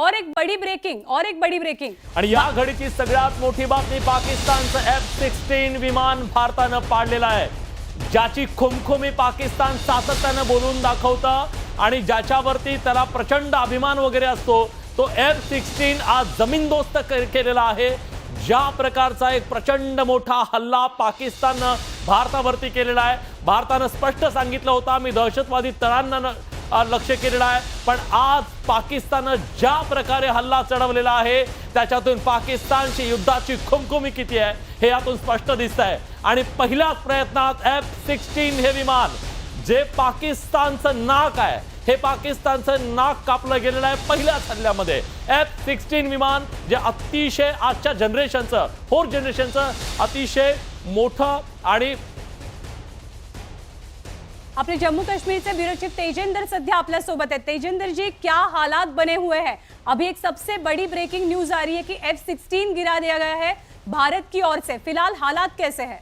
और एक बड़ी ब्रेकिंग आणि या घडीची सगळ्यात मोठी बातमी, पाकिस्तानचं F-16 विमान भारतानं पाडलेलं आहे, ज्याची खुमखुमी पाकिस्तान सातत्यानं बोलून दाखवतं आणि ज्याच्यावरती त्याला प्रचंड अभिमान वगैरे असतो, तो F-16 आज जमीनदोस्त केलेला आहे। ज्या प्रकारचा एक प्रचंड मोठा हल्ला पाकिस्ताननं भारतावरती केलेला आहे। भारतानं स्पष्ट सांगितलं होतं मी दहशतवादी तळांना लक्ष्य केलेलं आहे, पण आज पाकिस्ताननं ज्या प्रकारे हल्ला चढवलेला आहे त्याच्यातून पाकिस्तानची युद्धाची खुमखुमी किती आहे हे यातून स्पष्ट दिसतंय। आणि पहिल्याच प्रयत्नात F-16 हे विमान जे पाकिस्तानचं नाक आहे, हे पाकिस्तानचं नाक कापलं गेलेलं आहे पहिल्याच हल्ल्यामध्ये। F-16 विमान जे अतिशय आजच्या जनरेशनचं, 4th जनरेशनचं अतिशय मोठं आणि अपने जम्मू कश्मीर से ब्यूरो चीफ तेजेंद्र सध्या आपल्या सोबत है। तेजेंद्र जी, क्या हालात बने हुए हैं? अभी एक सबसे बड़ी ब्रेकिंग न्यूज आ रही है कि F-16 गिरा दिया गया है भारत की ओर से। फिलहाल हालात कैसे हैं?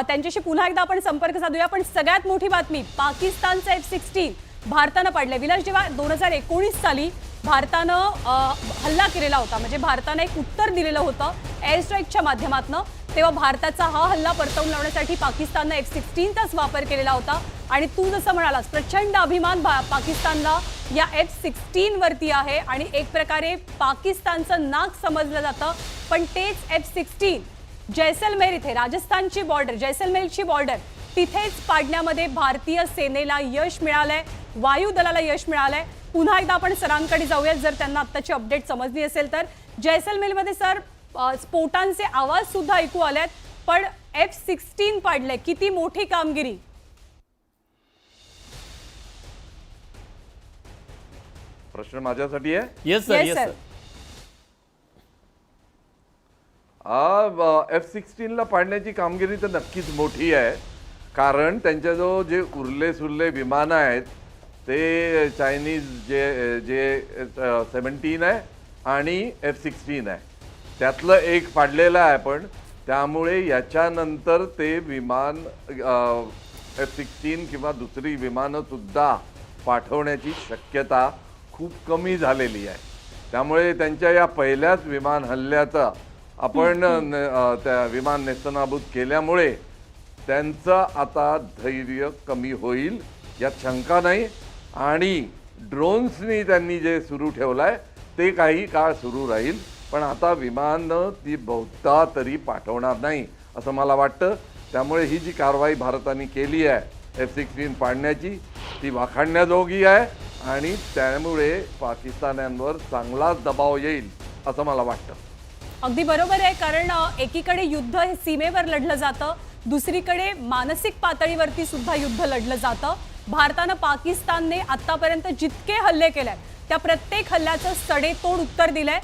त्यांच्याशी पुन्हा एकदा आपण संपर्क साधूया, पण सगळ्यात मोठी बातमी, पाकिस्तानचं F-16 भारतानं पाडले। विलास, जेव्हा 2019 साली भारतानं हल्ला केलेला होता, म्हणजे भारतानं एक उत्तर दिलेलं होतं एअर स्ट्राईकच्या माध्यमातून, तेव्हा भारताचा हा हल्ला परतवून लावण्यासाठी पाकिस्ताननं F-16चाच वापर केलेला होता। आणि तू जसं म्हणालास, प्रचंड अभिमान पाकिस्तानला या F-16 वरती आहे आणि एक प्रकारे पाकिस्तानचं नाक समजलं जातं। पण तेच F-16 जैसलमेर इथे, राजस्थानची बॉर्डर, जैसलमेरची बॉर्डर, तिथेच पाडण्यामध्ये भारतीय सेनेला यश मिळालंय, वायुदलाला यश मिळालंय। पुन्हा एकदा आपण सरांकडे जाऊया, जर त्यांना आत्ताची अपडेट समजली असेल तर। जैसलमेरमध्ये सर स्फोटांचे आवाज सुद्धा ऐकू आलेत, पण F-16 पाडले, किती मोठी कामगिरी। प्रश्न माझ्यासाठी आहे? Yes sir, yes sir. F-16 ला पाडण्याची कामगिरी तर नक्कीच मोठी आहे, कारण त्यांच्याजवळ जे उरले सुरले विमानं आहेत ते चायनीज जे 17 आहे आणि F-16 आहे, त्यातलं एक पाडलेलं आहे। पण त्यामुळे याच्यानंतर ते विमान F-16 किंवा दुसरी विमानं सुद्धा पाठवण्याची शक्यता खूप कमी झालेली आहे। त्यामुळे त्यांच्या या पहिल्याच विमान हल्ल्याचा आपण त्या विमान नेस्तनाबूत केल्यामुळे त्यांचं आता धैर्य कमी होईल यात शंका नाही। आणि ड्रोन्सनी त्यांनी जे सुरू ठेवलंय ते काही काळ सुरू राहील, पण आता विमानं ती बहुधा तरी पाठवणार नाही असं मला वाटतं। त्यामुळे ही जी कारवाई भारताने केली आहे F-16 पाडण्याची, ती वाखाणण्याजोगी आहे आणि त्यामुळे पाकिस्तान्यांवर चांगलाच दबाव येईल असं मला वाटतं। अगदी बरोबर आहे, कारण एकीकडे युद्ध हे सीमेवर लढलं जातं, दुसरीकडे मानसिक पातळीवरती सुद्धा युद्ध लढलं जातं। भारतानं पाकिस्तानने आतापर्यंत जितके हल्ले केले त्या प्रत्येक हल्ल्याचं सडेतोड उत्तर दिलंय।